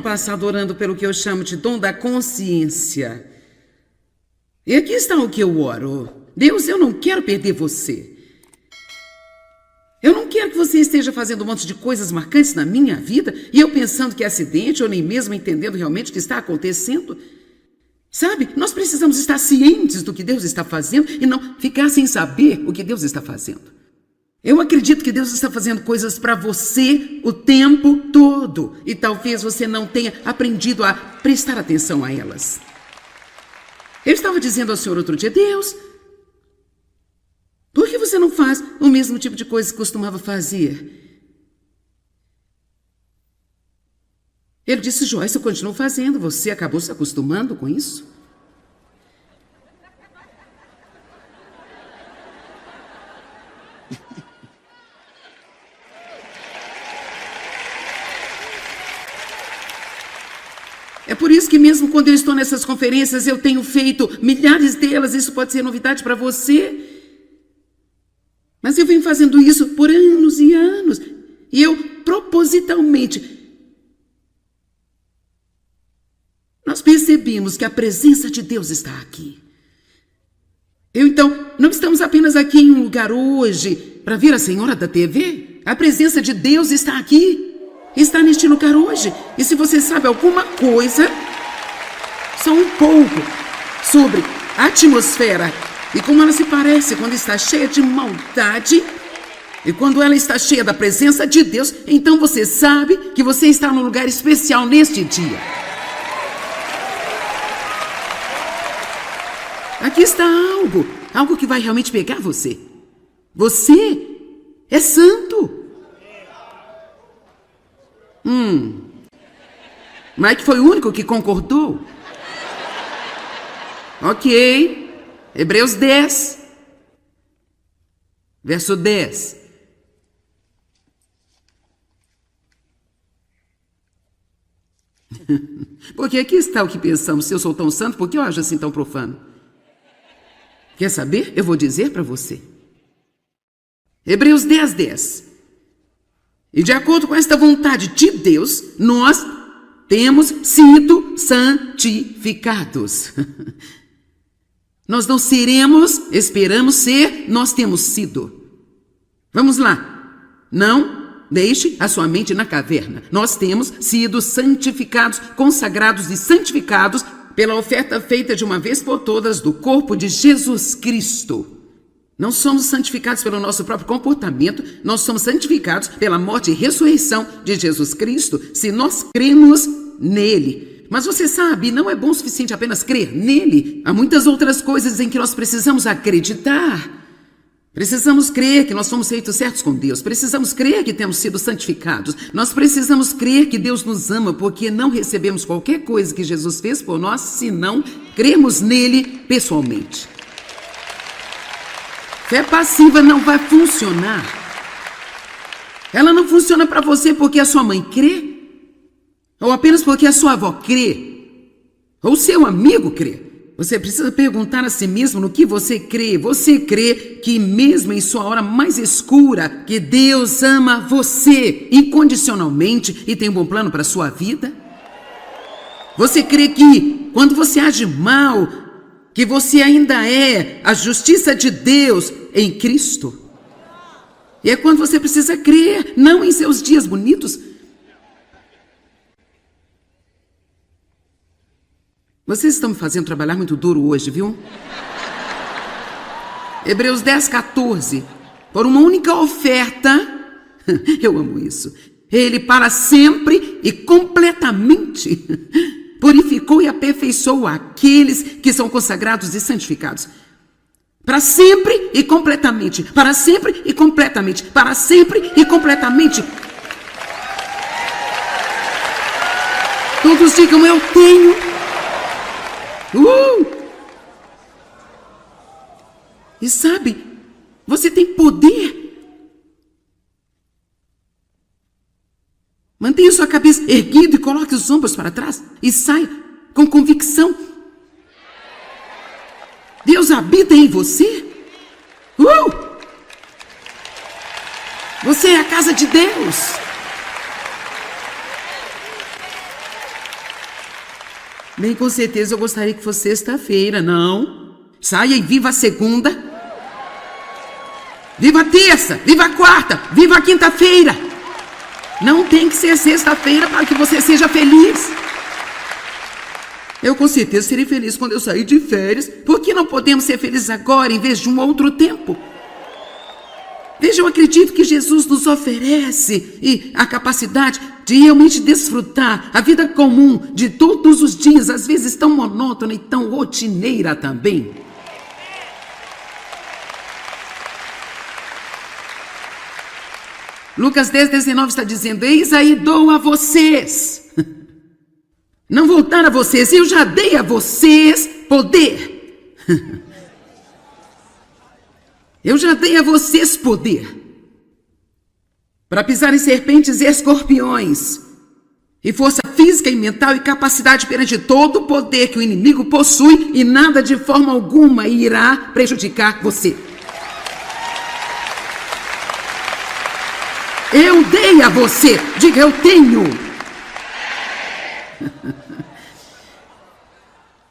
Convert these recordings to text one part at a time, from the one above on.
passado orando pelo que eu chamo de dom da consciência. E aqui está o que eu oro. Deus, eu não quero perder você. Eu não quero que você esteja fazendo um monte de coisas marcantes na minha vida e eu pensando que é acidente ou nem mesmo entendendo realmente o que está acontecendo. Sabe, nós precisamos estar cientes do que Deus está fazendo e não ficar sem saber o que Deus está fazendo. Eu acredito que Deus está fazendo coisas para você o tempo todo e talvez você não tenha aprendido a prestar atenção a elas. Eu estava dizendo ao Senhor outro dia, Deus, por que você não faz o mesmo tipo de coisa que costumava fazer? Ele disse, Joyce, eu continuo fazendo, você acabou se acostumando com isso? É por isso que mesmo quando eu estou nessas conferências, eu tenho feito milhares delas, isso pode ser novidade para você. Mas eu venho fazendo isso por anos e anos. E eu, propositalmente, nós percebemos que a presença de Deus está aqui. Então, não estamos apenas aqui em um lugar hoje para ver a senhora da TV. A presença de Deus está aqui. Está neste lugar hoje. E se você sabe alguma coisa, só um pouco, sobre a atmosfera e como ela se parece quando está cheia de maldade e quando ela está cheia da presença de Deus, então você sabe que você está num lugar especial neste dia. Aqui está algo que vai realmente pegar você. Você é santo. Mike foi o único que concordou. Ok. Hebreus 10, verso 10. Porque aqui está o que pensamos. Se eu sou tão santo, por que eu ajo assim tão profano? Quer saber? Eu vou dizer para você. Hebreus 10, 10. E de acordo com esta vontade de Deus, nós temos sido santificados. Nós não seremos, esperamos ser, nós temos sido. Vamos lá. Não deixe a sua mente na caverna. Nós temos sido santificados, consagrados e santificados pela oferta feita de uma vez por todas do corpo de Jesus Cristo. Não somos santificados pelo nosso próprio comportamento, nós somos santificados pela morte e ressurreição de Jesus Cristo, se nós cremos nele. Mas você sabe, não é bom o suficiente apenas crer nele. Há muitas outras coisas em que nós precisamos acreditar. Precisamos crer que nós somos feitos certos com Deus. Precisamos crer que temos sido santificados. Nós precisamos crer que Deus nos ama, porque não recebemos qualquer coisa que Jesus fez por nós, se não cremos nele pessoalmente. Fé passiva não vai funcionar. Ela não funciona para você porque a sua mãe crê, ou apenas porque a sua avó crê, ou seu amigo crê. Você precisa perguntar a si mesmo no que você crê. Você crê que mesmo em sua hora mais escura, que Deus ama você incondicionalmente e tem um bom plano para a sua vida? Você crê que quando você age mal, que você ainda é a justiça de Deus em Cristo? E é quando você precisa crer, não em seus dias bonitos. Vocês estão me fazendo trabalhar muito duro hoje, viu? Hebreus 10, 14. Por uma única oferta, eu amo isso, ele para sempre e completamente purificou e aperfeiçoou aqueles que são consagrados e santificados. Para sempre e completamente, para sempre e completamente, para sempre e completamente. Todos digam, eu tenho. E sabe, você tem poder. Mantenha sua cabeça erguida e coloque os ombros para trás e saia com convicção. Deus habita em você. Você é a casa de Deus. Bem, com certeza eu gostaria que fosse sexta-feira, não? Saia e viva a segunda. Viva a terça, viva a quarta, viva a quinta-feira. Não tem que ser sexta-feira para que você seja feliz. Eu com certeza serei feliz quando eu sair de férias. Por que não podemos ser felizes agora em vez de um outro tempo? Veja, eu acredito que Jesus nos oferece a capacidade de realmente desfrutar a vida comum de todos os dias, às vezes tão monótona e tão rotineira também. Lucas 10:19 está dizendo: eis aí dou a vocês. Não vou dar a vocês, eu já dei a vocês poder. Eu já dei a vocês poder para pisar em serpentes e escorpiões, e força física e mental e capacidade perante todo o poder que o inimigo possui, e nada de forma alguma irá prejudicar você. Eu dei a você, diga eu tenho.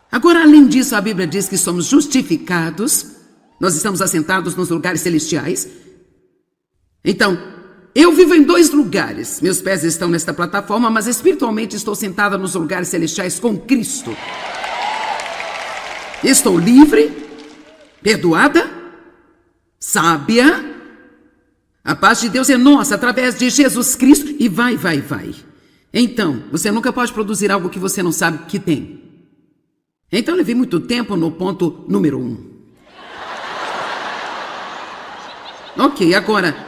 Agora, além disso, a Bíblia diz que somos justificados. Nós estamos assentados nos lugares celestiais. Então, eu vivo em 2 lugares. Meus pés estão nesta plataforma, mas espiritualmente estou sentada nos lugares celestiais com Cristo. Estou livre, perdoada, sábia. A paz de Deus é nossa através de Jesus Cristo e vai. Então, você nunca pode produzir algo que você não sabe que tem. Então, eu levei muito tempo no ponto número 1. Ok, agora.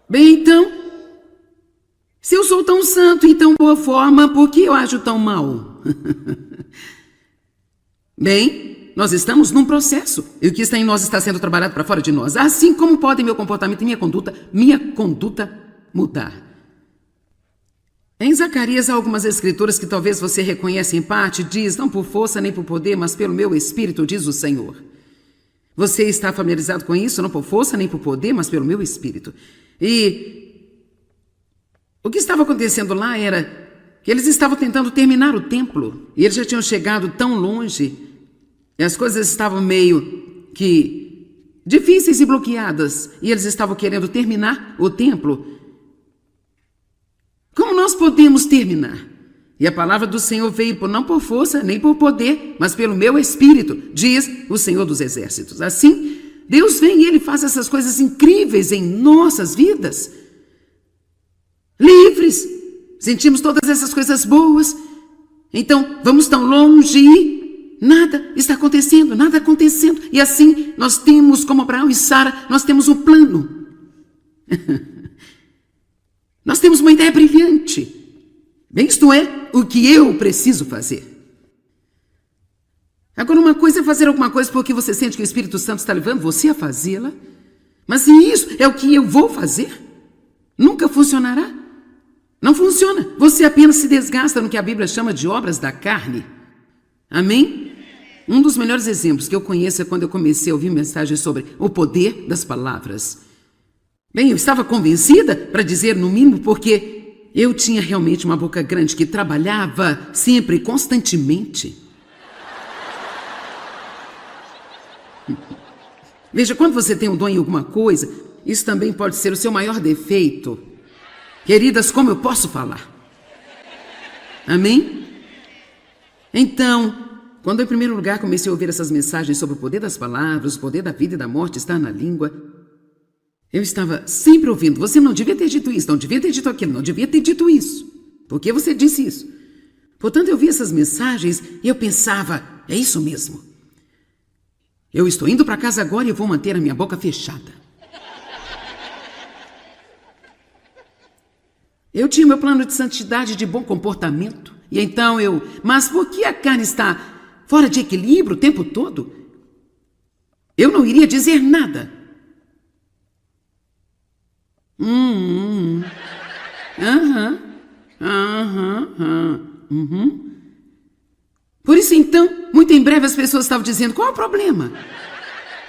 Bem, então, se eu sou tão santo e tão boa forma, por que eu ajo tão mal? Bem, nós estamos num processo, e o que está em nós está sendo trabalhado para fora de nós. Assim como podem meu comportamento e minha conduta mudar. Em Zacarias há algumas escrituras que talvez você reconheça em parte. Diz: não por força nem por poder, mas pelo meu espírito, diz o Senhor. Você está familiarizado com isso? Não por força nem por poder, mas pelo meu espírito. E o que estava acontecendo lá era que eles estavam tentando terminar o templo. E eles já tinham chegado tão longe. E as coisas estavam meio que difíceis e bloqueadas. E eles estavam querendo terminar o templo. Como nós podemos terminar? E a palavra do Senhor veio não por força, nem por poder, mas pelo meu espírito, diz o Senhor dos Exércitos. Assim, Deus vem e Ele faz essas coisas incríveis em nossas vidas. Livres, sentimos todas essas coisas boas. Então, vamos tão longe e nada está acontecendo, nada acontecendo. E assim, nós temos, como Abraão e Sara, nós temos um plano. Nós temos uma ideia brilhante. Bem, isto é o que eu preciso fazer. Agora, uma coisa é fazer alguma coisa porque você sente que o Espírito Santo está levando você a fazê-la. Mas se isso é o que eu vou fazer, nunca funcionará. Não funciona. Você apenas se desgasta no que a Bíblia chama de obras da carne. Amém? Um dos melhores exemplos que eu conheço é quando eu comecei a ouvir mensagens sobre o poder das palavras. Bem, eu estava convencida, para dizer no mínimo, porque eu tinha realmente uma boca grande que trabalhava sempre, constantemente. Veja, quando você tem um dom em alguma coisa, isso também pode ser o seu maior defeito. Queridas, como eu posso falar? Amém? Então, quando em primeiro lugar comecei a ouvir essas mensagens sobre o poder das palavras, o poder da vida e da morte está na língua, eu estava sempre ouvindo: você não devia ter dito isso, não devia ter dito aquilo, não devia ter dito isso. Por que você disse isso? Portanto, eu vi essas mensagens e eu pensava: é isso mesmo. Eu estou indo para casa agora e eu vou manter a minha boca fechada. Eu tinha meu plano de santidade, de bom comportamento. E então mas por que a carne está fora de equilíbrio o tempo todo? Eu não iria dizer nada. Por isso, então, muito em breve as pessoas estavam dizendo: qual é o problema?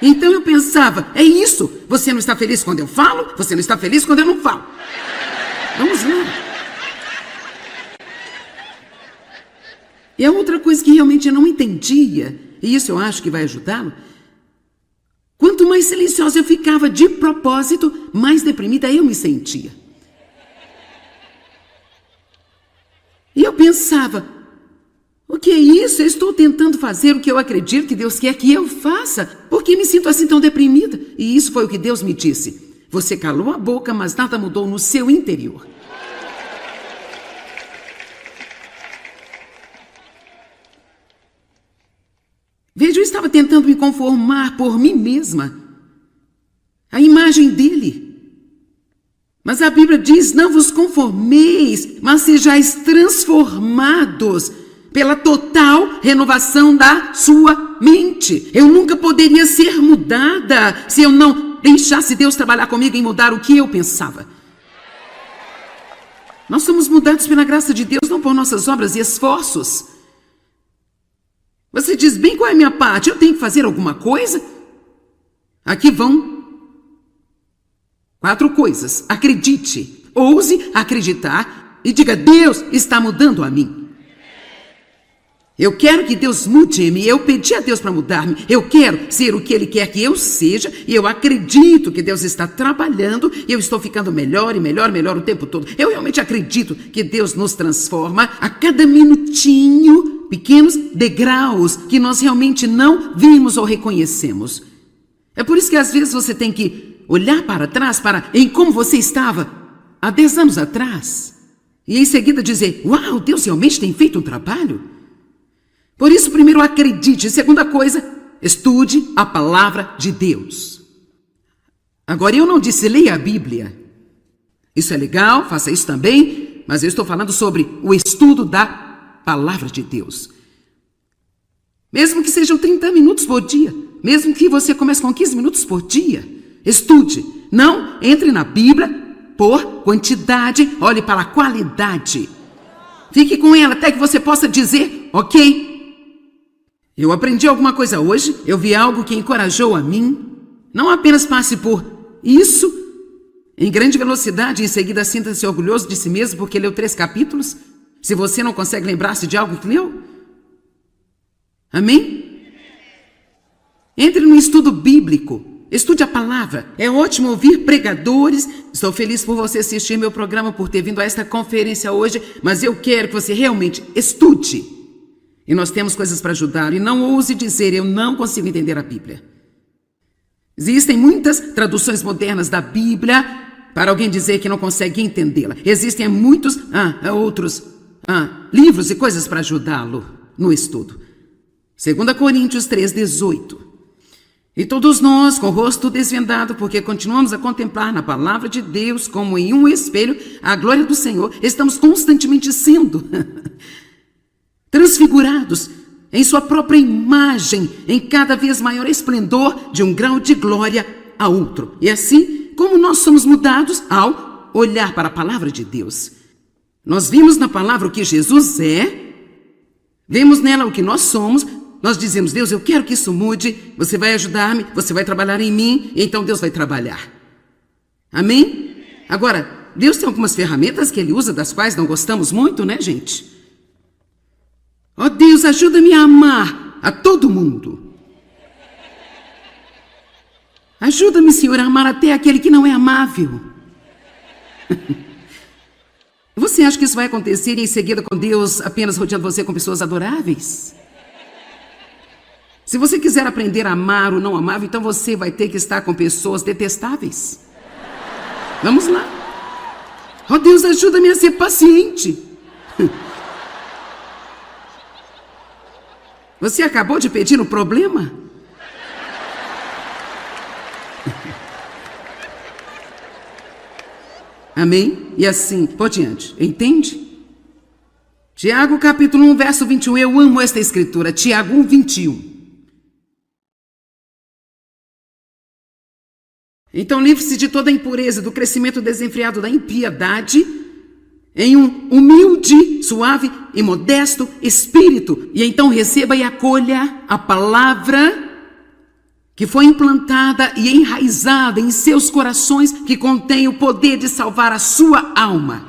Então eu pensava: é isso, você não está feliz quando eu falo, você não está feliz quando eu não falo. Vamos lá. E a outra coisa que realmente eu não entendia, e isso eu acho que vai ajudá-lo, quanto mais silenciosa eu ficava de propósito, mais deprimida eu me sentia. E eu pensava, o que é isso? Eu estou tentando fazer o que eu acredito que Deus quer que eu faça. Por que me sinto assim tão deprimida? E isso foi o que Deus me disse. Você calou a boca, mas nada mudou no seu interior. Veja, eu estava tentando me conformar por mim mesma, a imagem dele. Mas a Bíblia diz, não vos conformeis, mas sejais transformados pela total renovação da sua mente. Eu nunca poderia ser mudada se eu não deixasse Deus trabalhar comigo em mudar o que eu pensava. Nós somos mudados pela graça de Deus, não por nossas obras e esforços. Você diz, bem, qual é a minha parte? Eu tenho que fazer alguma coisa? Aqui vão 4 coisas. Acredite, ouse acreditar e diga, Deus está mudando a mim. Eu quero que Deus mude-me, eu pedi a Deus para mudar-me, eu quero ser o que Ele quer que eu seja, e eu acredito que Deus está trabalhando, e eu estou ficando melhor e melhor, melhor o tempo todo. Eu realmente acredito que Deus nos transforma a cada minutinho, pequenos degraus que nós realmente não vimos ou reconhecemos. É por isso que às vezes você tem que olhar para trás, em como você estava há 10 anos atrás, e em seguida dizer, uau, Deus realmente tem feito um trabalho. Por isso, primeiro, acredite. Segunda coisa, estude a palavra de Deus. Agora, eu não disse leia a Bíblia. Isso é legal, faça isso também, mas eu estou falando sobre o estudo da palavra de Deus. Mesmo que sejam 30 minutos por dia, mesmo que você comece com 15 minutos por dia, estude. Não entre na Bíblia por quantidade, olhe para a qualidade. Fique com ela até que você possa dizer, ok, eu aprendi alguma coisa hoje, eu vi algo que encorajou a mim. Não apenas passe por isso em grande velocidade e em seguida sinta-se orgulhoso de si mesmo porque leu 3 capítulos, se você não consegue lembrar-se de algo que leu. Amém? Entre no estudo bíblico, estude a palavra. É ótimo ouvir pregadores. Estou feliz por você assistir meu programa, por ter vindo a esta conferência hoje, mas eu quero que você realmente estude. E nós temos coisas para ajudar. E não ouse dizer, eu não consigo entender a Bíblia. Existem muitas traduções modernas da Bíblia para alguém dizer que não consegue entendê-la. Existem muitos outros livros e coisas para ajudá-lo no estudo. 2 Coríntios 3:18. E todos nós, com o rosto desvendado, porque continuamos a contemplar na palavra de Deus como em um espelho a glória do Senhor, estamos constantemente sendo transfigurados em sua própria imagem, em cada vez maior esplendor, de um grau de glória a outro. E assim como nós somos mudados ao olhar para a palavra de Deus. Nós vimos na palavra o que Jesus é, vemos nela o que nós somos, nós dizemos, Deus, eu quero que isso mude, você vai ajudar-me, você vai trabalhar em mim, e então Deus vai trabalhar. Amém? Agora, Deus tem algumas ferramentas que Ele usa, das quais não gostamos muito, né, gente? Ó Deus, ajuda-me a amar a todo mundo. Ajuda-me, Senhor, a amar até aquele que não é amável. Você acha que isso vai acontecer em seguida com Deus apenas rodeando você com pessoas adoráveis? Se você quiser aprender a amar o não amável, então você vai ter que estar com pessoas detestáveis. Vamos lá. Ó Deus, ajuda-me a ser paciente. Você acabou de pedir um problema? Amém? E assim, por diante. Entende? Tiago capítulo 1, verso 21. Eu amo esta escritura. Tiago 1, 21. Então livre-se de toda a impureza, do crescimento desenfreado da impiedade, em um humilde, suave e modesto espírito. E então receba e acolha a palavra que foi implantada e enraizada em seus corações, que contém o poder de salvar a sua alma.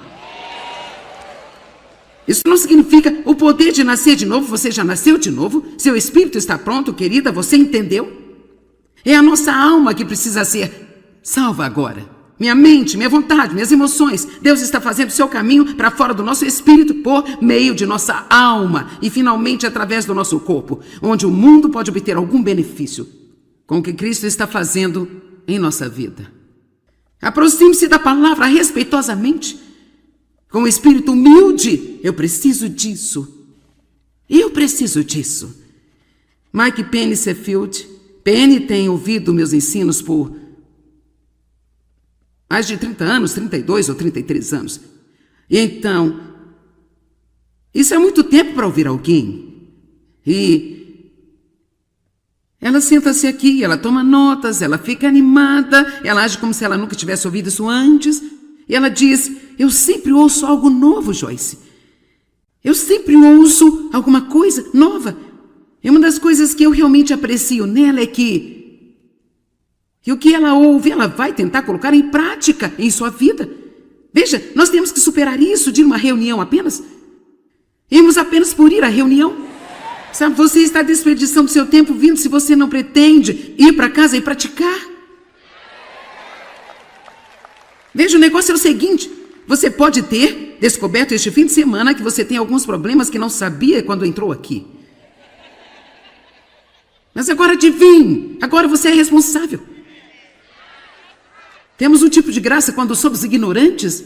Isso não significa o poder de nascer de novo. Você já nasceu de novo. Seu espírito está pronto, querida. Você entendeu? É a nossa alma que precisa ser salva agora. Minha mente, minha vontade, minhas emoções. Deus está fazendo o seu caminho para fora do nosso espírito por meio de nossa alma e finalmente através do nosso corpo, onde o mundo pode obter algum benefício com o que Cristo está fazendo em nossa vida. Aproxime-se da palavra respeitosamente, com o espírito humilde. Eu preciso disso. Eu preciso disso. Mike Pennyfield. Penny tem ouvido meus ensinos por mais de 30 anos, 32 ou 33 anos. E então, isso é muito tempo para ouvir alguém. E ela senta-se aqui, ela toma notas, ela fica animada, ela age como se ela nunca tivesse ouvido isso antes. E ela diz: eu sempre ouço algo novo, Joyce. Eu sempre ouço alguma coisa nova. E uma das coisas que eu realmente aprecio nela é que o que ela ouve, ela vai tentar colocar em prática em sua vida. Veja, nós temos que superar isso de uma reunião apenas. Irmos apenas por ir à reunião. Sabe, você está desperdiçando seu tempo vindo se você não pretende ir para casa e praticar. Veja, o negócio é o seguinte: você pode ter descoberto este fim de semana que você tem alguns problemas que não sabia quando entrou aqui. Mas agora adivinhe, agora você é responsável. Temos um tipo de graça quando somos ignorantes.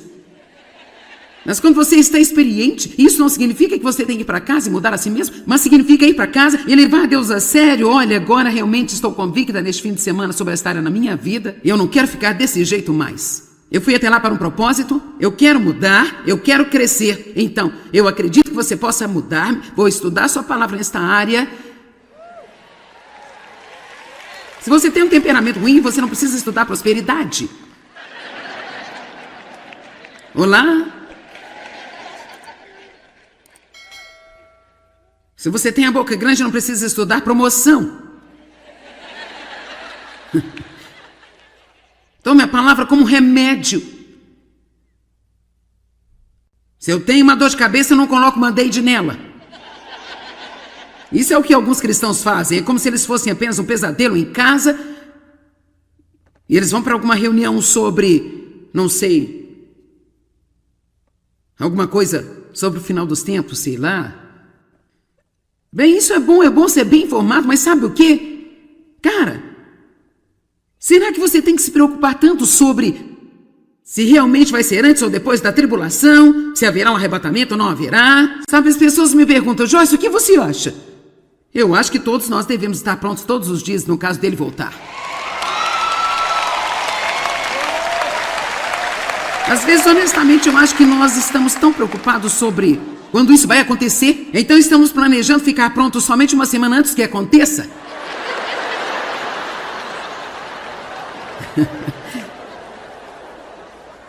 Mas quando você está experiente, isso não significa que você tem que ir para casa e mudar a si mesmo, mas significa ir para casa e levar Deus a sério. Olha, agora realmente estou convicta neste fim de semana sobre esta área na minha vida e eu não quero ficar desse jeito mais. Eu fui até lá para um propósito, eu quero mudar, eu quero crescer. Então, eu acredito que você possa mudar, vou estudar sua palavra nesta área. Se você tem um temperamento ruim, você não precisa estudar prosperidade. Olá? Se você tem a boca grande, não precisa estudar promoção. Tome a palavra como remédio. Se eu tenho uma dor de cabeça, eu não coloco Band-Aid nela. Isso é o que alguns cristãos fazem. É como se eles fossem apenas um pesadelo em casa. E eles vão para alguma reunião sobre, não sei, alguma coisa sobre o final dos tempos, sei lá. Bem, isso é bom ser bem informado, mas sabe o quê? Cara, será que você tem que se preocupar tanto sobre se realmente vai ser antes ou depois da tribulação, se haverá um arrebatamento ou não haverá? Sabe, as pessoas me perguntam: Joyce, o que você acha? Eu acho que todos nós devemos estar prontos todos os dias no caso dele voltar. Às vezes, honestamente, eu acho que nós estamos tão preocupados sobre quando isso vai acontecer, então estamos planejando ficar prontos somente uma semana antes que aconteça.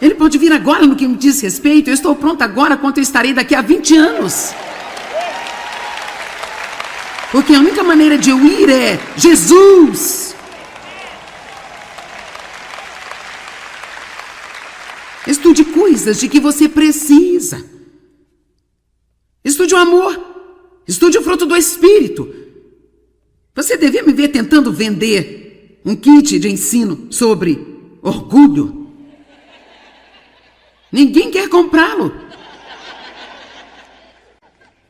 Ele pode vir agora no que me diz respeito. Eu estou pronta agora quanto eu estarei daqui a 20 anos. Porque a única maneira de eu ir é Jesus. Estude coisas de que você precisa. Estude o amor. Estude o fruto do Espírito. Você devia me ver tentando vender um kit de ensino sobre orgulho. Ninguém quer comprá-lo.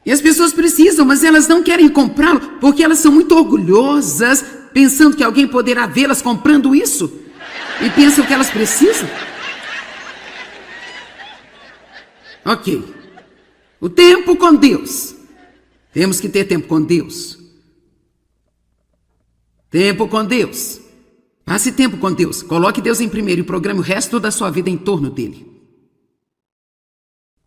E as pessoas precisam, mas elas não querem comprá-lo porque elas são muito orgulhosas, pensando que alguém poderá vê-las comprando isso. E pensam que elas precisam. Ok. O tempo com Deus. Temos que ter tempo com Deus. Tempo com Deus. Passe tempo com Deus. Coloque Deus em primeiro e programe o resto da sua vida em torno dele.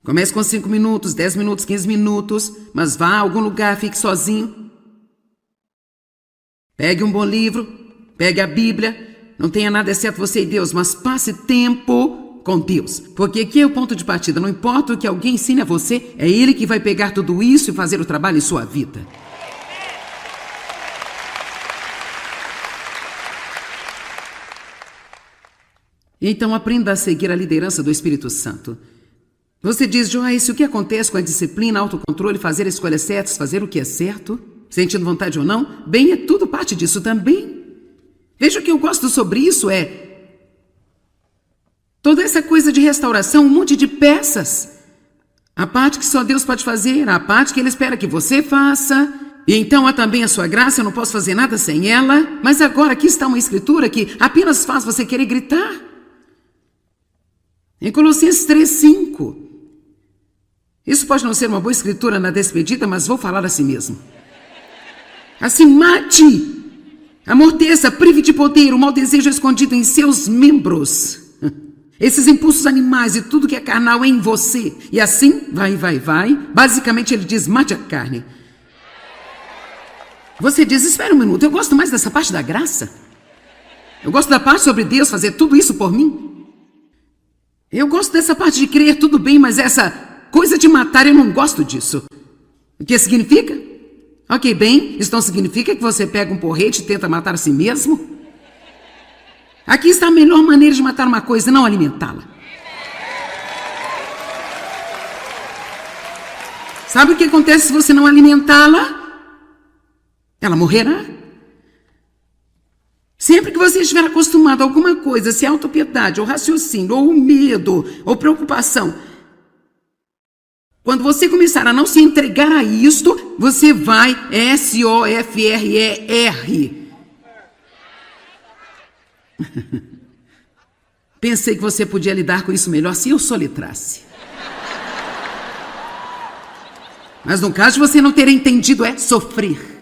Comece com 5 minutos, 10 minutos, 15 minutos, mas vá a algum lugar, fique sozinho. Pegue um bom livro, pegue a Bíblia. Não tenha nada exceto você e Deus, mas passe tempo com Deus. Porque aqui é o ponto de partida. Não importa o que alguém ensine a você, é Ele que vai pegar tudo isso e fazer o trabalho em sua vida. Então aprenda a seguir a liderança do Espírito Santo. Você diz, Joyce, o que acontece com a disciplina, autocontrole, fazer as escolhas certas, fazer o que é certo, sentindo vontade ou não? Bem, é tudo parte disso também. Veja, o que eu gosto sobre isso é toda essa coisa de restauração, um monte de peças. A parte que só Deus pode fazer, a parte que Ele espera que você faça. E então há também a sua graça, eu não posso fazer nada sem ela. Mas agora aqui está uma escritura que apenas faz você querer gritar. Em Colossenses 3:5. Isso pode não ser uma boa escritura na despedida, mas vou falar assim mesmo. Assim, mate, amorteça, prive de poder o mau desejo escondido em seus membros. Esses impulsos animais e tudo que é carnal em você. E assim, vai. Basicamente ele diz, mate a carne. Você diz, espera um minuto, eu gosto mais dessa parte da graça. Eu gosto da parte sobre Deus fazer tudo isso por mim. Eu gosto dessa parte de crer, tudo bem, mas essa coisa de matar, eu não gosto disso. O que significa? Ok, bem, isso não significa que você pega um porrete e tenta matar a si mesmo? Aqui está a melhor maneira de matar uma coisa, não alimentá-la. Sabe o que acontece se você não alimentá-la? Ela morrerá. Sempre que você estiver acostumado a alguma coisa, se é autopiedade, ou raciocínio, ou medo, ou preocupação, quando você começar a não se entregar a isto, você vai SOFRER. Pensei que você podia lidar com isso melhor se eu soletrasse. Mas no caso de você não ter entendido, é sofrer.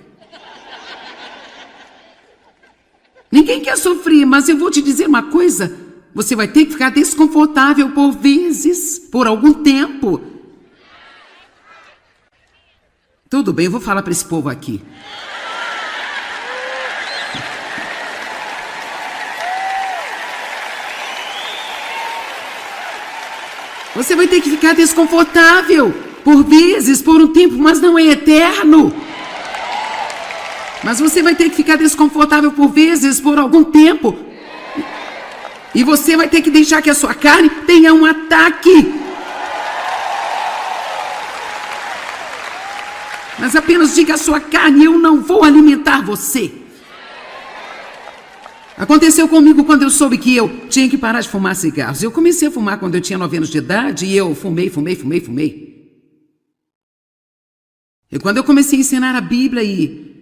Ninguém quer sofrer, mas eu vou te dizer uma coisa. Você vai ter que ficar desconfortável por vezes, por algum tempo. Tudo bem, eu vou falar para esse povo aqui. Você vai ter que ficar desconfortável por vezes, por um tempo, mas não é eterno. Mas você vai ter que ficar desconfortável por vezes, por algum tempo. E você vai ter que deixar que a sua carne tenha um ataque. Mas apenas diga à sua carne, eu não vou alimentar você. Aconteceu comigo quando eu soube que eu tinha que parar de fumar cigarros. Eu comecei a fumar quando eu tinha 9 anos de idade e eu fumei. E quando eu comecei a ensinar a Bíblia e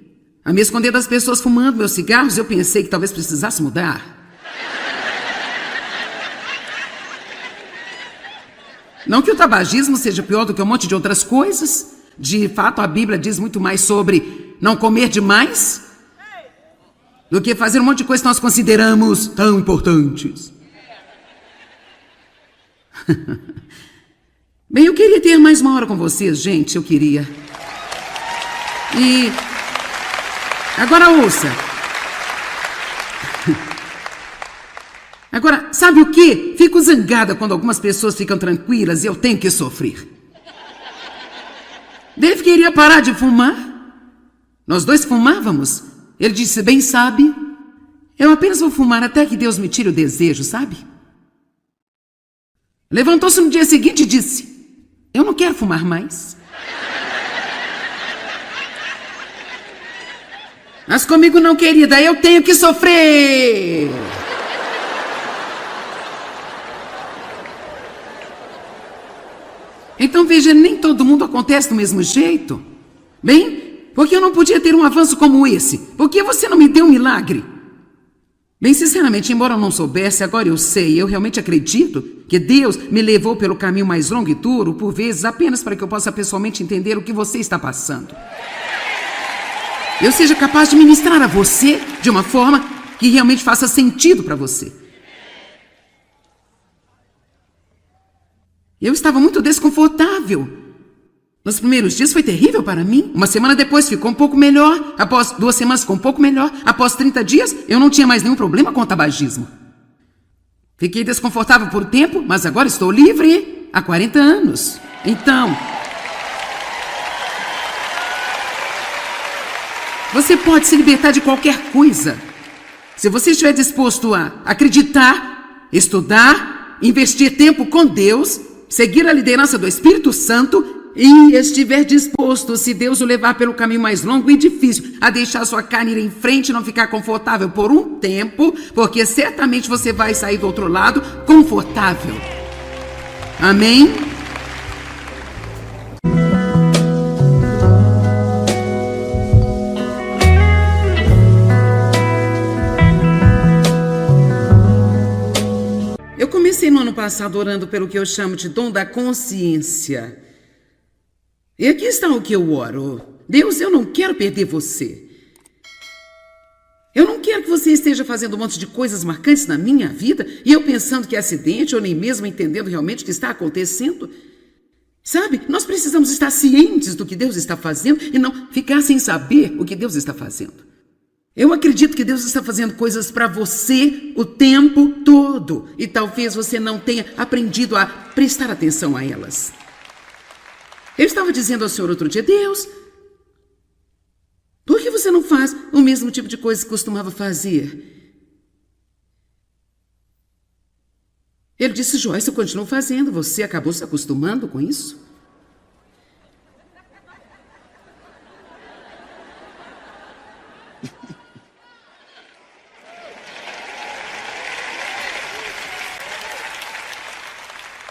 a me esconder das pessoas fumando meus cigarros, eu pensei que talvez precisasse mudar. Não que o tabagismo seja pior do que um monte de outras coisas. De fato, a Bíblia diz muito mais sobre não comer demais do que fazer um monte de coisas que nós consideramos tão importantes. Bem, eu queria ter mais uma hora com vocês, gente, eu queria. E agora ouça. Agora, sabe o que? Fico zangada quando algumas pessoas ficam tranquilas e eu tenho que sofrer. Dave queria parar de fumar. Nós dois fumávamos. Ele disse, bem sabe, eu apenas vou fumar até que Deus me tire o desejo, sabe? Levantou-se no dia seguinte e disse, eu não quero fumar mais. Mas comigo não, querida, eu tenho que sofrer. Então veja, nem todo mundo acontece do mesmo jeito. Bem, por que eu não podia ter um avanço como esse? Por que você não me deu um milagre? Bem, sinceramente, embora eu não soubesse, agora eu sei, eu realmente acredito que Deus me levou pelo caminho mais longo e duro, por vezes, apenas para que eu possa pessoalmente entender o que você está passando. Eu seja capaz de ministrar a você de uma forma que realmente faça sentido para você. Eu estava muito desconfortável. Nos primeiros dias foi terrível para mim. Uma semana depois ficou um pouco melhor. Após 2 semanas ficou um pouco melhor. Após 30 dias, eu não tinha mais nenhum problema com o tabagismo. Fiquei desconfortável por um tempo, mas agora estou livre há 40 anos. Então, você pode se libertar de qualquer coisa. Se você estiver disposto a acreditar, estudar, investir tempo com Deus seguir a liderança do Espírito Santo e estiver disposto, se Deus o levar pelo caminho mais longo e difícil, a deixar sua carne ir em frente e não ficar confortável por um tempo, porque certamente você vai sair do outro lado confortável. Amém? Eu comecei no ano passado orando pelo que eu chamo de dom da consciência. E aqui está o que eu oro. Deus, eu não quero perder você. Eu não quero que você esteja fazendo um monte de coisas marcantes na minha vida e eu pensando que é acidente ou nem mesmo entendendo realmente o que está acontecendo. Sabe, nós precisamos estar cientes do que Deus está fazendo e não ficar sem saber o que Deus está fazendo. Eu acredito que Deus está fazendo coisas para você o tempo todo e talvez você não tenha aprendido a prestar atenção a elas. Eu estava dizendo ao Senhor outro dia, Deus, por que você não faz o mesmo tipo de coisa que costumava fazer? Ele disse, Joyce, eu continuo fazendo, você acabou se acostumando com isso?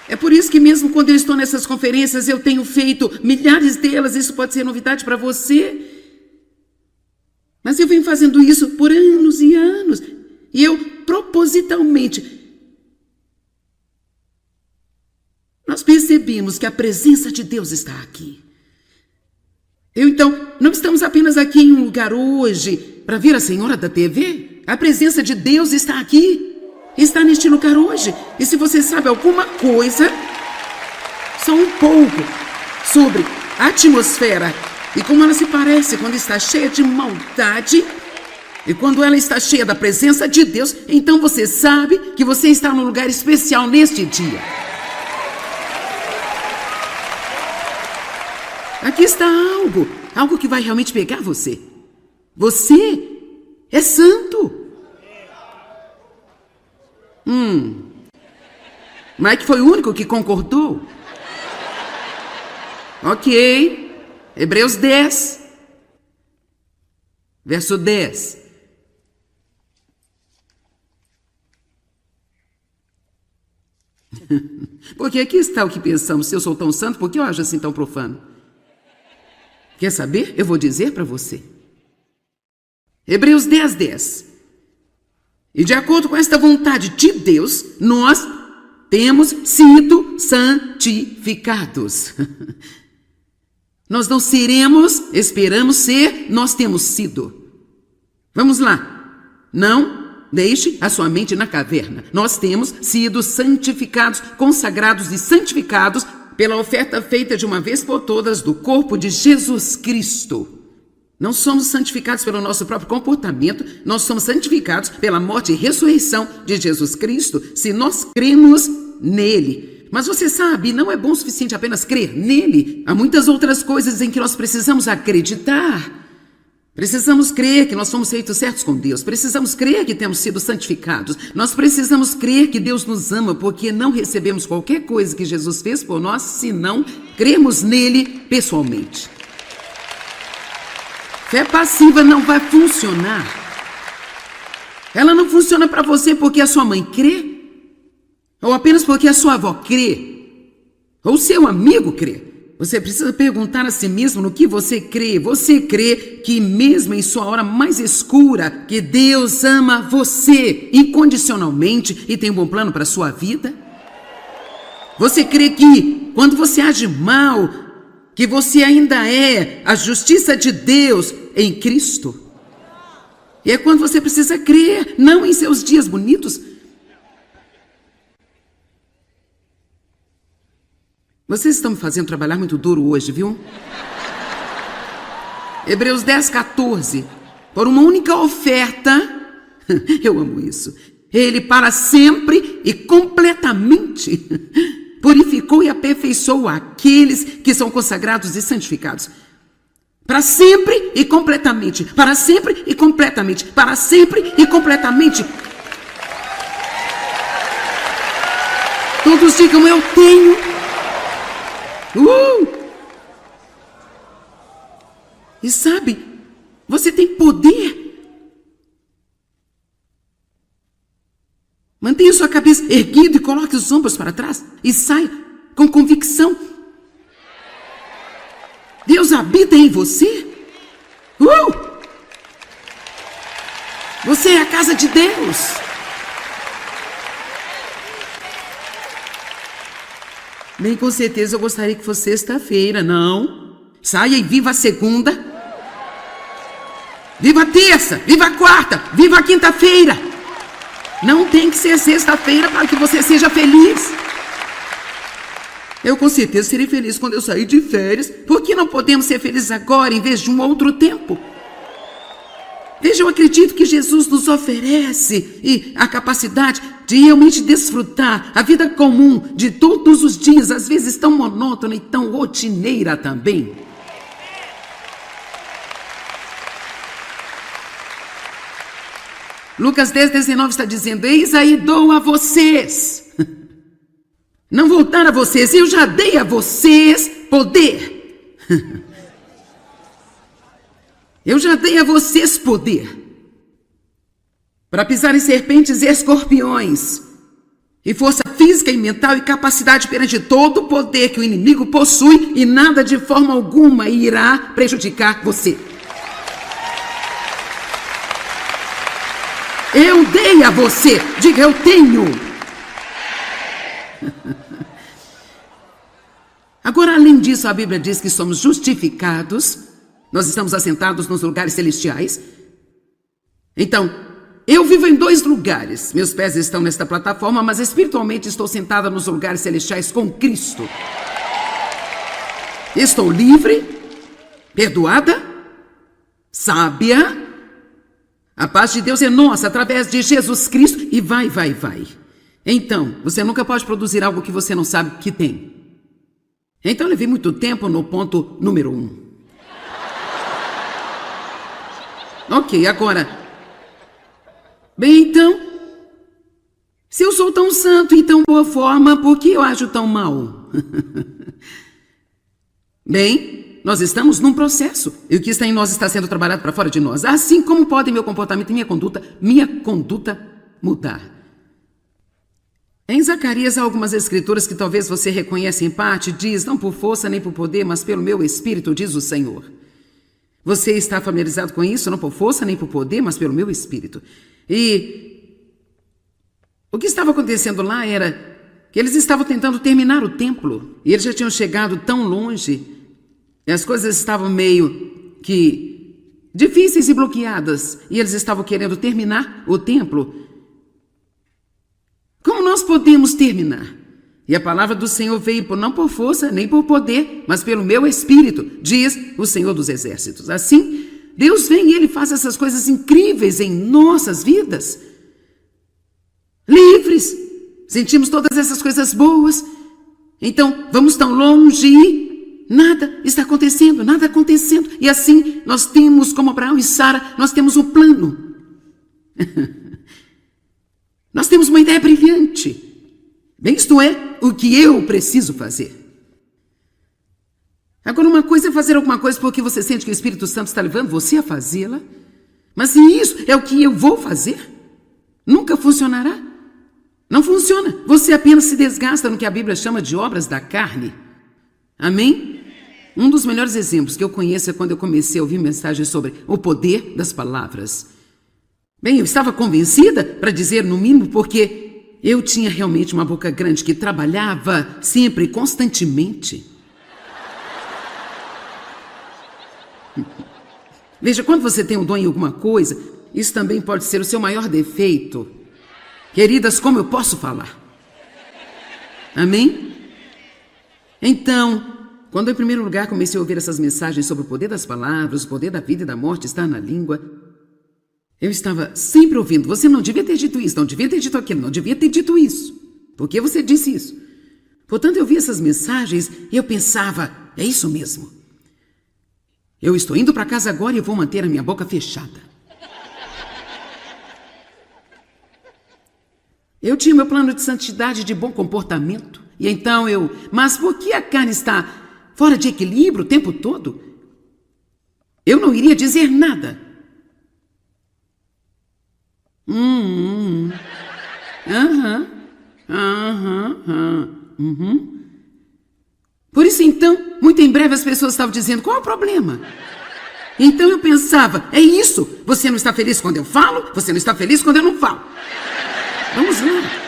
É por isso que mesmo quando eu estou nessas conferências, eu tenho feito milhares delas, isso pode ser novidade para você. Mas eu venho fazendo isso por anos e anos. E eu, propositalmente, nós percebemos que a presença de Deus está aqui. Então, não estamos apenas aqui em um lugar hoje para ver a senhora da TV. A presença de Deus está aqui. Está neste lugar hoje. E se você sabe alguma coisa, só um pouco, sobre a atmosfera e como ela se parece quando está cheia de maldade e quando ela está cheia da presença de Deus, então você sabe que você está num lugar especial neste dia. Aqui está algo que vai realmente pegar você. Você é santo. Mike foi o único que concordou. Ok. Hebreus 10, verso 10. Porque aqui está o que pensamos. Se eu sou tão santo, por que eu acho assim tão profano? Quer saber? Eu vou dizer para você. Hebreus 10, 10. E de acordo com esta vontade de Deus, nós temos sido santificados. Nós não seremos, esperamos ser, nós temos sido. Vamos lá. Não deixe a sua mente na caverna. Nós temos sido santificados, consagrados e santificados pela oferta feita de uma vez por todas do corpo de Jesus Cristo. Não somos santificados pelo nosso próprio comportamento, nós somos santificados pela morte e ressurreição de Jesus Cristo, se nós cremos nele. Mas você sabe, não é bom o suficiente apenas crer nele. Há muitas outras coisas em que nós precisamos acreditar. Precisamos crer que nós somos feitos certos com Deus. Precisamos crer que temos sido santificados. Nós precisamos crer que Deus nos ama, porque não recebemos qualquer coisa que Jesus fez por nós, se não cremos nele pessoalmente. Fé passiva não vai funcionar. Ela não funciona para você porque a sua mãe crê, ou apenas porque a sua avó crê, ou seu amigo crê. Você precisa perguntar a si mesmo no que você crê. Você crê que mesmo em sua hora mais escura, que Deus ama você incondicionalmente e tem um bom plano para a sua vida? Você crê que quando você age mal, que você ainda é a justiça de Deus em Cristo? E é quando você precisa crer, não em seus dias bonitos. Vocês estão me fazendo trabalhar muito duro hoje, viu? Hebreus 10, 14. Por uma única oferta, eu amo isso, ele para sempre e completamente purificou e aperfeiçoou aqueles que são consagrados e santificados. Para sempre e completamente, para sempre e completamente, para sempre e completamente. Todos digam, eu tenho E sabe, você tem poder. Mantenha sua cabeça erguida e coloque os ombros para trás e saia com convicção. Deus habita em você. Você é a casa de Deus. Bem, com certeza eu gostaria que fosse sexta-feira, não. Saia e viva a segunda. Viva a terça, viva a quarta, viva a quinta-feira. Não tem que ser sexta-feira para que você seja feliz. Eu com certeza serei feliz quando eu sair de férias. Por que não podemos ser felizes agora em vez de um outro tempo? Veja, eu acredito que Jesus nos oferece a capacidade de realmente desfrutar a vida comum de todos os dias, às vezes tão monótona e tão rotineira também. Lucas 10:19 está dizendo: eis aí dou a vocês. Não vou dar a vocês, eu já dei a vocês poder. Eu já dei a vocês poder para pisar em serpentes e escorpiões, e força física e mental e capacidade perante todo o poder que o inimigo possui, e nada de forma alguma irá prejudicar você. Eu dei a você, diga eu tenho. Agora, além disso, a Bíblia diz que somos justificados. Nós estamos assentados nos lugares celestiais. Então, eu vivo em 2 lugares. Meus pés estão nesta plataforma, mas espiritualmente estou sentada nos lugares celestiais com Cristo. Estou livre, perdoada, sábia. A paz de Deus é nossa através de Jesus Cristo e vai. Então, você nunca pode produzir algo que você não sabe que tem. Então, eu levei muito tempo no ponto número 1. Ok, agora. Bem, então, se eu sou tão santo e tão boa forma, por que eu ajo tão mal? Bem, nós estamos num processo, e o que está em nós está sendo trabalhado para fora de nós. Assim como podem meu comportamento e minha conduta mudar. Em Zacarias há algumas escrituras que talvez você reconheça em parte. Diz: não por força nem por poder, mas pelo meu espírito, diz o Senhor. Você está familiarizado com isso? Não por força nem por poder, mas pelo meu espírito. E o que estava acontecendo lá era que eles estavam tentando terminar o templo. E eles já tinham chegado tão longe. E as coisas estavam meio que difíceis e bloqueadas. E eles estavam querendo terminar o templo. Como nós podemos terminar? E a palavra do Senhor veio não por força, nem por poder, mas pelo meu espírito, diz o Senhor dos Exércitos. Assim, Deus vem e Ele faz essas coisas incríveis em nossas vidas. Livres, sentimos todas essas coisas boas. Então, vamos tão longe e nada está acontecendo, nada acontecendo. E assim, nós temos, como Abraão e Sara, nós temos um plano. Nós temos uma ideia brilhante. Bem, isto é o que eu preciso fazer. Agora, uma coisa é fazer alguma coisa porque você sente que o Espírito Santo está levando você a fazê-la. Mas se isso é o que eu vou fazer, nunca funcionará. Não funciona. Você apenas se desgasta no que a Bíblia chama de obras da carne. Amém? Um dos melhores exemplos que eu conheço é quando eu comecei a ouvir mensagens sobre o poder das palavras. Bem, eu estava convencida, para dizer no mínimo, porque eu tinha realmente uma boca grande que trabalhava sempre, constantemente. Veja, quando você tem um dom em alguma coisa, isso também pode ser o seu maior defeito. Queridas, como eu posso falar? Amém? Então, quando eu, em primeiro lugar, comecei a ouvir essas mensagens sobre o poder das palavras, o poder da vida e da morte está na língua, eu estava sempre ouvindo: você não devia ter dito isso, não devia ter dito aquilo, não devia ter dito isso. Por que você disse isso? Portanto, eu via essas mensagens e eu pensava: é isso mesmo. Eu estou indo para casa agora e eu vou manter a minha boca fechada. Eu tinha meu plano de santidade, de bom comportamento. E então mas por que a carne está fora de equilíbrio o tempo todo, eu não iria dizer nada. Por isso, então, muito em breve as pessoas estavam dizendo, qual é o problema? Então eu pensava, é isso, você não está feliz quando eu falo, você não está feliz quando eu não falo. Vamos lá.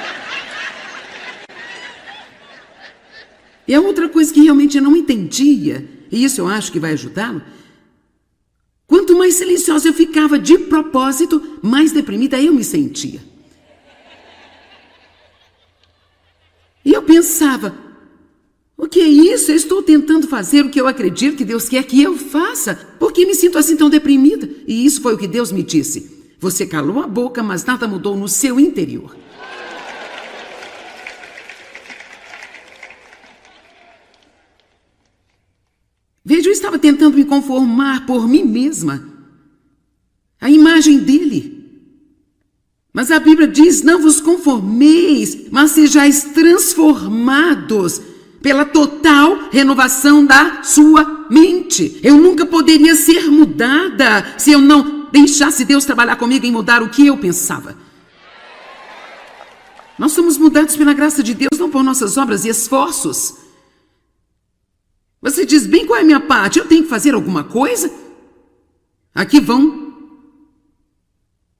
E a outra coisa que realmente eu não entendia, e isso eu acho que vai ajudá-lo, quanto mais silenciosa eu ficava de propósito, mais deprimida eu me sentia. E eu pensava, o que é isso? Eu estou tentando fazer o que eu acredito que Deus quer que eu faça. Por que me sinto assim tão deprimida? E isso foi o que Deus me disse. Você calou a boca, mas nada mudou no seu interior. Veja, eu estava tentando me conformar por mim mesma, a imagem dele. Mas a Bíblia diz, não vos conformeis, mas sejais transformados pela total renovação da sua mente. Eu nunca poderia ser mudada se eu não deixasse Deus trabalhar comigo em mudar o que eu pensava. Nós somos mudados pela graça de Deus, não por nossas obras e esforços. Você diz, bem, qual é a minha parte? Eu tenho que fazer alguma coisa? Aqui vão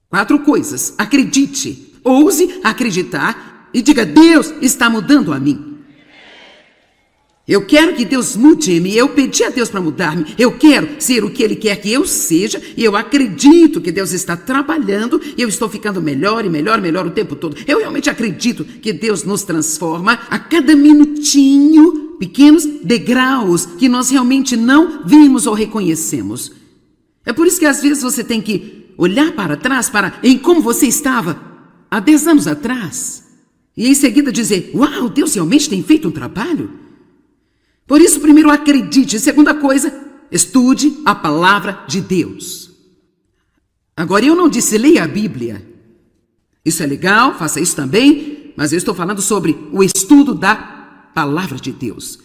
4 coisas. Acredite, ouse acreditar e diga, Deus está mudando a mim. Eu quero que Deus mude-me, eu pedi a Deus para mudar-me, eu quero ser o que Ele quer que eu seja, e eu acredito que Deus está trabalhando, e eu estou ficando melhor e melhor e melhor o tempo todo. Eu realmente acredito que Deus nos transforma a cada minutinho, pequenos degraus que nós realmente não vimos ou reconhecemos. É por isso que às vezes você tem que olhar para trás, em como você estava há 10 anos atrás, e em seguida dizer, uau, Deus realmente tem feito um trabalho. Por isso, primeiro, acredite. Segunda coisa, estude a palavra de Deus. Agora, eu não disse leia a Bíblia. Isso é legal, faça isso também, mas eu estou falando sobre o estudo da palavra de Deus.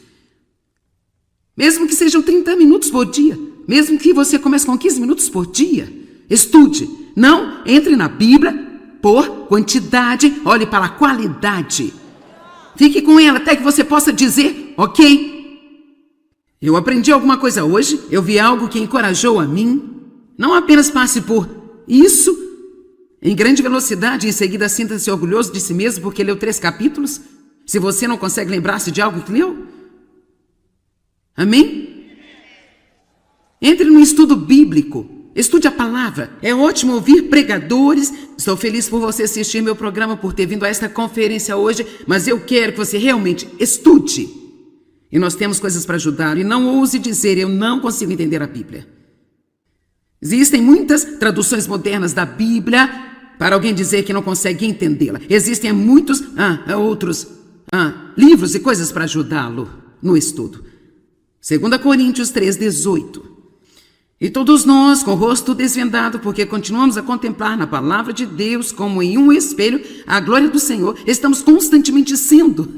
Mesmo que sejam 30 minutos por dia, mesmo que você comece com 15 minutos por dia, estude. Não entre na Bíblia por quantidade, olhe para a qualidade. Fique com ela até que você possa dizer, ok, eu aprendi alguma coisa hoje, eu vi algo que encorajou a mim. Não apenas passe por isso em grande velocidade e em seguida sinta-se orgulhoso de si mesmo porque leu 3 capítulos, se você não consegue lembrar-se de algo que leu. Amém? Entre no estudo bíblico, estude a palavra. É ótimo ouvir pregadores. Estou feliz por você assistir meu programa, por ter vindo a esta conferência hoje, mas eu quero que você realmente estude. E nós temos coisas para ajudar. E não ouse dizer, eu não consigo entender a Bíblia. Existem muitas traduções modernas da Bíblia para alguém dizer que não consegue entendê-la. Existem muitos outros livros e coisas para ajudá-lo no estudo. 2 Coríntios 3:18. E todos nós, com o rosto desvendado, porque continuamos a contemplar na palavra de Deus como em um espelho a glória do Senhor, estamos constantemente sendo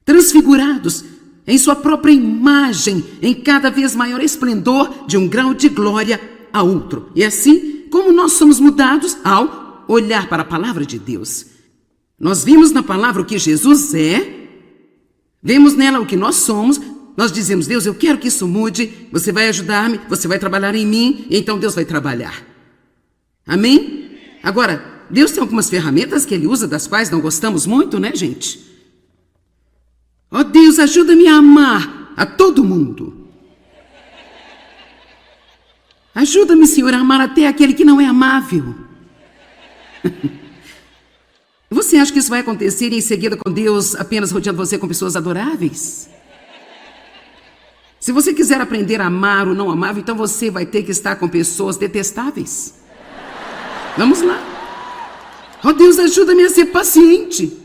transfigurados em sua própria imagem, em cada vez maior esplendor, de um grau de glória a outro. E assim, como nós somos mudados ao olhar para a palavra de Deus. Nós vimos na palavra o que Jesus é, vemos nela o que nós somos, nós dizemos, Deus, eu quero que isso mude, você vai ajudar-me, você vai trabalhar em mim, e então Deus vai trabalhar. Amém? Agora, Deus tem algumas ferramentas que Ele usa, das quais não gostamos muito, né, gente? Ó Deus, ajuda-me a amar a todo mundo. Ajuda-me, Senhor, a amar até aquele que não é amável. Você acha que isso vai acontecer em seguida com Deus apenas rodeando você com pessoas adoráveis? Se você quiser aprender a amar o não amável, então você vai ter que estar com pessoas detestáveis. Vamos lá. Ó Deus, ajuda-me a ser paciente.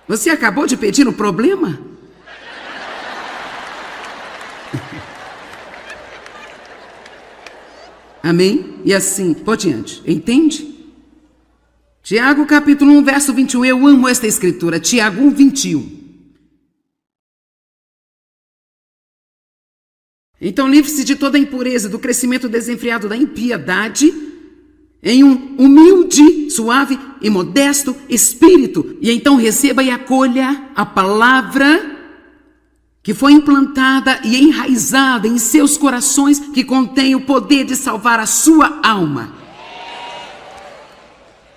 Você acabou de pedir um problema? Amém? E assim, por diante. Entende? Tiago capítulo 1, verso 21. Eu amo esta escritura. Tiago 1, 21. Então livre-se de toda a impureza, do crescimento desenfreado da impiedade, em um humilde, suave e modesto espírito. E então receba e acolha a palavra que foi implantada e enraizada em seus corações, que contém o poder de salvar a sua alma.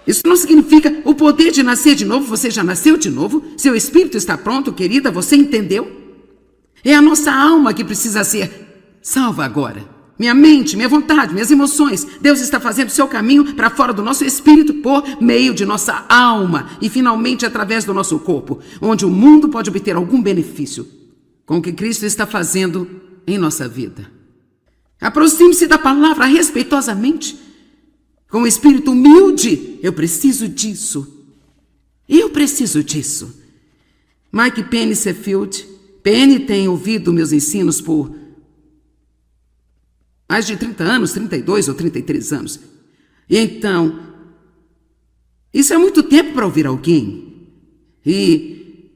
Isso não significa o poder de nascer de novo. Você já nasceu de novo, seu espírito está pronto, querida, você entendeu? É a nossa alma que precisa ser salva agora. Minha mente, minha vontade, minhas emoções. Deus está fazendo o seu caminho para fora do nosso espírito por meio de nossa alma e finalmente através do nosso corpo, onde o mundo pode obter algum benefício com o que Cristo está fazendo em nossa vida. Aproxime-se da palavra respeitosamente, com o espírito humilde. Eu preciso disso. Eu preciso disso. Mike Penny Sheffield. Penny tem ouvido meus ensinos por mais de 30 anos, 32 ou 33 anos. E então, isso é muito tempo para ouvir alguém. E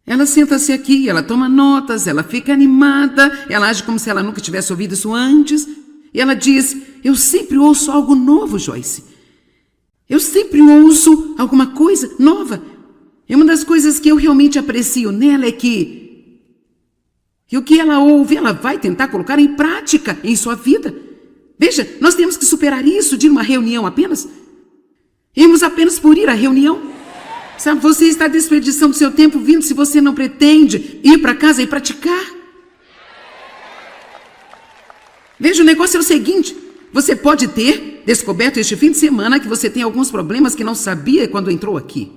ela senta-se aqui, ela toma notas, ela fica animada, ela age como se ela nunca tivesse ouvido isso antes. E ela diz, eu sempre ouço algo novo, Joyce. Eu sempre ouço alguma coisa nova. E uma das coisas que eu realmente aprecio nela é que o que ela ouve, ela vai tentar colocar em prática em sua vida. Veja, nós temos que superar isso de uma reunião apenas. Irmos apenas por ir à reunião. Sabe, você está desperdiçando seu tempo vindo se você não pretende ir para casa e praticar. Veja, o negócio é o seguinte, você pode ter descoberto este fim de semana que você tem alguns problemas que não sabia quando entrou aqui.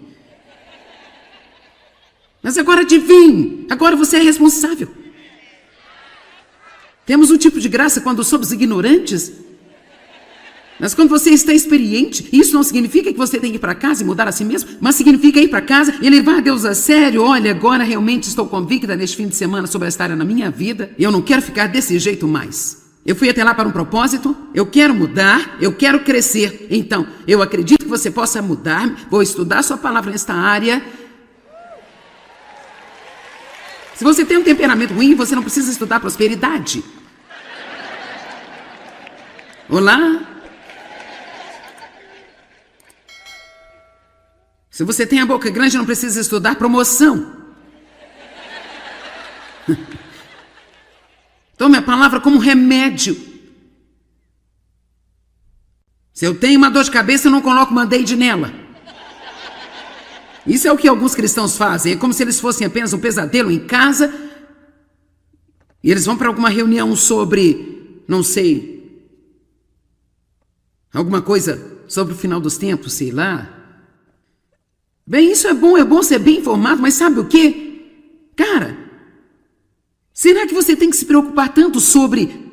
Mas agora adivinhe, agora você é responsável. Temos um tipo de graça quando somos ignorantes. Mas quando você está experiente, isso não significa que você tem que ir para casa e mudar a si mesmo, mas significa ir para casa e levar Deus a sério. Olha, agora realmente estou convicta neste fim de semana sobre esta área na minha vida e eu não quero ficar desse jeito mais. Eu fui até lá para um propósito, eu quero mudar, eu quero crescer. Então, eu acredito que você possa mudar, vou estudar sua palavra nesta área. Se você tem um temperamento ruim, você não precisa estudar prosperidade. Olá? Se você tem a boca grande, não precisa estudar promoção. Tome a palavra como remédio. Se eu tenho uma dor de cabeça, eu não coloco Band-Aid nela. Isso é o que alguns cristãos fazem. É como se eles fossem apenas um pesadelo em casa e eles vão para alguma reunião sobre, não sei, alguma coisa sobre o final dos tempos, sei lá. Bem, isso é bom ser bem informado, mas sabe o quê? Cara, será que você tem que se preocupar tanto sobre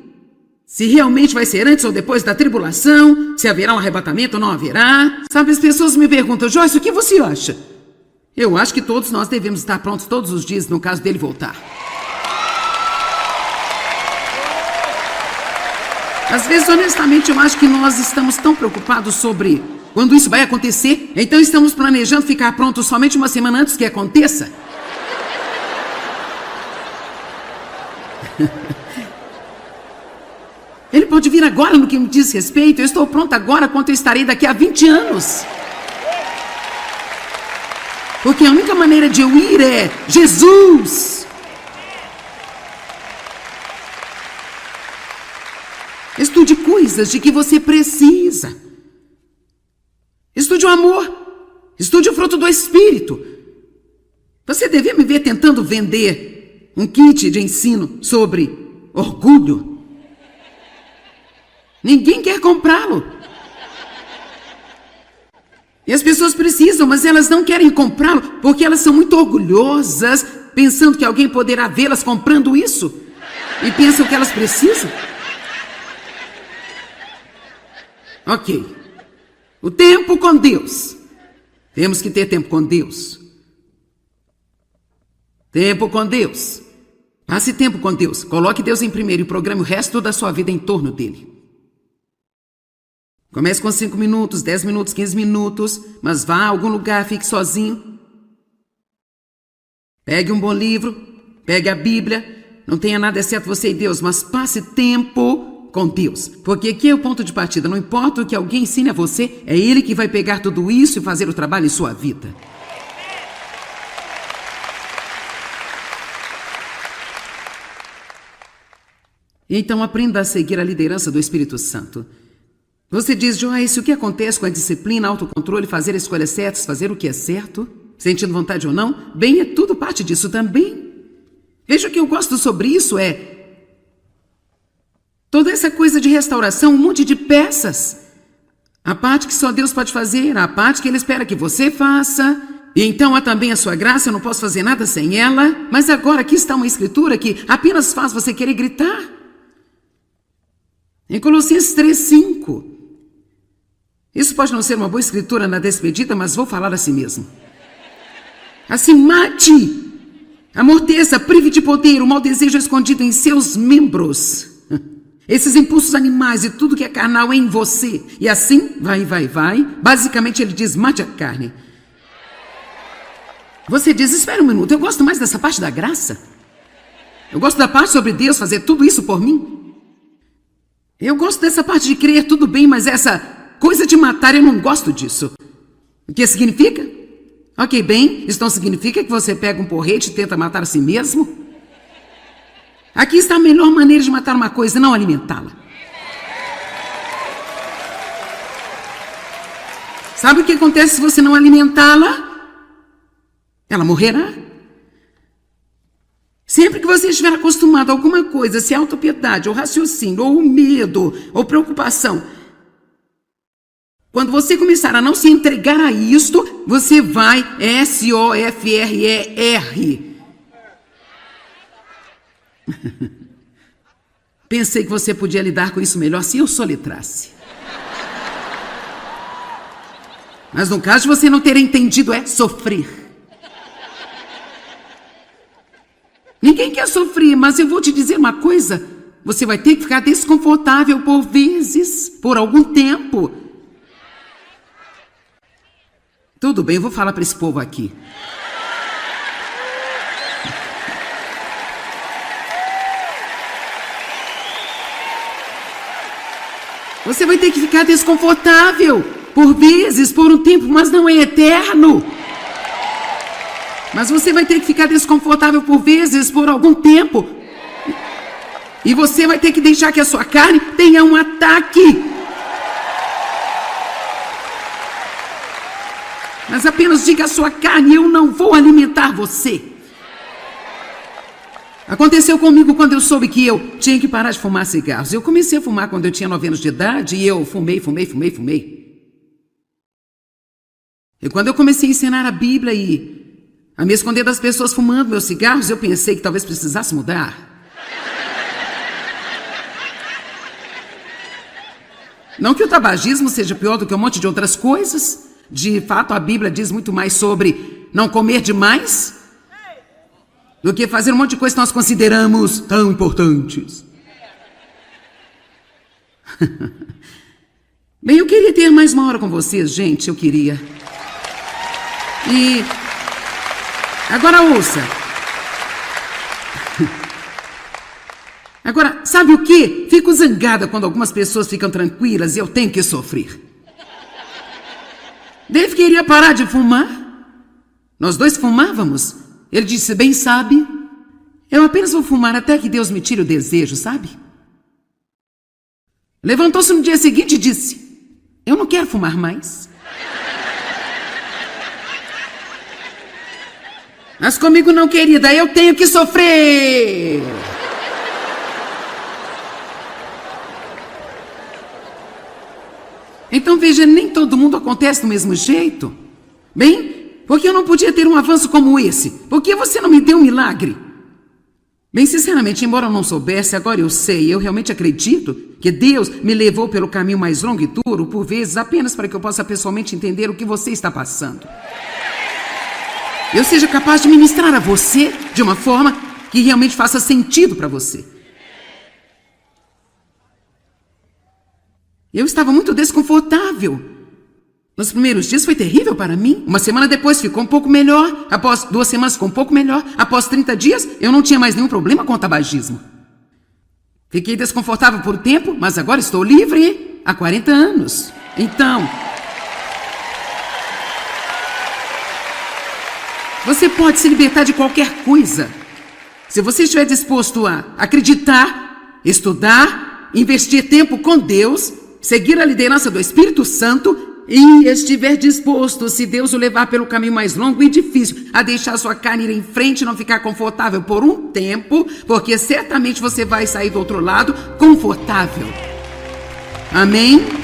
se realmente vai ser antes ou depois da tribulação, se haverá um arrebatamento ou não haverá? Sabe, as pessoas me perguntam, Joyce, o que você acha? Eu acho que todos nós devemos estar prontos todos os dias no caso dele voltar. Às vezes, honestamente, eu acho que nós estamos tão preocupados sobre quando isso vai acontecer, então estamos planejando ficar prontos somente uma semana antes que aconteça. Ele pode vir agora no que me diz respeito, eu estou pronta agora quanto eu estarei daqui a 20 anos. Porque a única maneira de eu ir é Jesus. Estude coisas de que você precisa. Estude o amor. Estude o fruto do Espírito. Você devia me ver tentando vender um kit de ensino sobre orgulho. Ninguém quer comprá-lo. E as pessoas precisam, mas elas não querem comprá-lo porque elas são muito orgulhosas, pensando que alguém poderá vê-las comprando isso e pensam que elas precisam. Ok. O tempo com Deus. Temos que ter tempo com Deus. Tempo com Deus. Passe tempo com Deus. Coloque Deus em primeiro e programe o resto da sua vida em torno dele. Comece com 5 minutos, 10 minutos, 15 minutos, mas vá a algum lugar, fique sozinho. Pegue um bom livro, pegue a Bíblia, não tenha nada exceto você e Deus, mas passe tempo com Deus. Porque aqui é o ponto de partida, não importa o que alguém ensine a você, é Ele que vai pegar tudo isso e fazer o trabalho em sua vida. Então aprenda a seguir a liderança do Espírito Santo. Você diz, Joyce, o que acontece com a disciplina, autocontrole, fazer escolhas certas, fazer o que é certo, sentindo vontade ou não? Bem, é tudo parte disso também. Veja, o que eu gosto sobre isso é toda essa coisa de restauração, um monte de peças. A parte que só Deus pode fazer, a parte que Ele espera que você faça. E então há também a sua graça, eu não posso fazer nada sem ela. Mas agora aqui está uma escritura que apenas faz você querer gritar. Em Colossenses 3:5. Isso pode não ser uma boa escritura na despedida, mas vou falar assim mesmo. Assim, mate, amorteça, prive de poder o mau desejo escondido em seus membros. Esses impulsos animais e tudo que é carnal em você. E assim, vai. Basicamente ele diz, mate a carne. Você diz, espera um minuto, eu gosto mais dessa parte da graça. Eu gosto da parte sobre Deus fazer tudo isso por mim. Eu gosto dessa parte de crer, tudo bem, mas essa coisa de matar, eu não gosto disso. O que significa? Ok, bem, isso não significa que você pega um porrete e tenta matar a si mesmo. Aqui está a melhor maneira de matar uma coisa, não alimentá-la. Sabe o que acontece se você não alimentá-la? Ela morrerá. Sempre que você estiver acostumado a alguma coisa, se é autopiedade, ou raciocínio, ou medo, ou preocupação, quando você começar a não se entregar a isto, você vai SOFRER. Pensei que você podia lidar com isso melhor se eu soletrasse. Mas no caso de você não ter entendido, é sofrer. Ninguém quer sofrer, mas eu vou te dizer uma coisa. Você vai ter que ficar desconfortável por vezes, por algum tempo. Tudo bem, eu vou falar para esse povo aqui. Você vai ter que ficar desconfortável por vezes, por um tempo, mas não é eterno. Mas você vai ter que ficar desconfortável por vezes, por algum tempo. E você vai ter que deixar que a sua carne tenha um ataque. Mas apenas diga à sua carne, eu não vou alimentar você. Aconteceu comigo quando eu soube que eu tinha que parar de fumar cigarros. Eu comecei a fumar quando eu tinha 9 anos de idade e eu fumei. E quando eu comecei a ensinar a Bíblia e a me esconder das pessoas fumando meus cigarros, eu pensei que talvez precisasse mudar. Não que o tabagismo seja pior do que um monte de outras coisas. De fato, a Bíblia diz muito mais sobre não comer demais do que fazer um monte de coisas que nós consideramos tão importantes. Bem, eu queria ter mais uma hora com vocês, gente, eu queria. E agora ouça. Agora, sabe o que? Fico zangada quando algumas pessoas ficam tranquilas e eu tenho que sofrer. Dave queria parar de fumar. Nós dois fumávamos. Ele disse, bem sabe, eu apenas vou fumar até que Deus me tire o desejo, sabe? Levantou-se no dia seguinte e disse, eu não quero fumar mais. Mas comigo não, querida, eu tenho que sofrer. Então veja, nem todo mundo acontece do mesmo jeito. Bem, porque eu não podia ter um avanço como esse? Por que você não me deu um milagre? Bem, sinceramente, embora eu não soubesse, agora eu sei, eu realmente acredito que Deus me levou pelo caminho mais longo e duro, por vezes, apenas para que eu possa pessoalmente entender o que você está passando. Eu seja capaz de ministrar a você de uma forma que realmente faça sentido para você. Eu estava muito desconfortável. Nos primeiros dias foi terrível para mim. Uma semana depois ficou um pouco melhor. Após 2 semanas ficou um pouco melhor. Após 30 dias, eu não tinha mais nenhum problema com o tabagismo. Fiquei desconfortável por um tempo, mas agora estou livre há 40 anos. Então, você pode se libertar de qualquer coisa. Se você estiver disposto a acreditar, estudar, investir tempo com Deus, seguir a liderança do Espírito Santo e estiver disposto, se Deus o levar pelo caminho mais longo e difícil, a deixar sua carne ir em frente e não ficar confortável por um tempo, porque certamente você vai sair do outro lado confortável. Amém?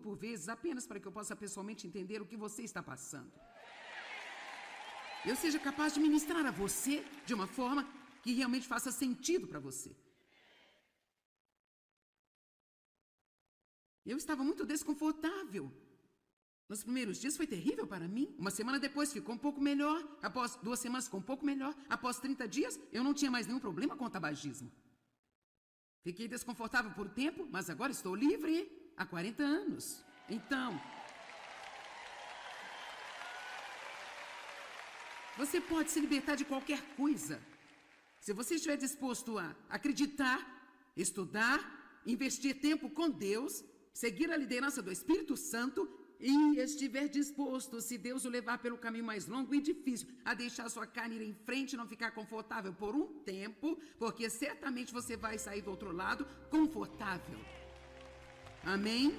Por vezes, apenas para que eu possa pessoalmente entender o que você está passando. Eu seja capaz de ministrar a você de uma forma que realmente faça sentido para você. Eu estava muito desconfortável. Nos primeiros dias foi terrível para mim. Uma semana depois ficou um pouco melhor. Após 2 semanas ficou um pouco melhor. Após 30 dias, eu não tinha mais nenhum problema com o tabagismo. Fiquei desconfortável por um tempo, mas agora estou livre há 40 anos. Então, você pode se libertar de qualquer coisa. Se você estiver disposto a acreditar, estudar, investir tempo com Deus, seguir a liderança do Espírito Santo e estiver disposto, se Deus o levar pelo caminho mais longo e difícil, a deixar sua carne ir em frente e não ficar confortável por um tempo, porque certamente você vai sair do outro lado confortável. Amém?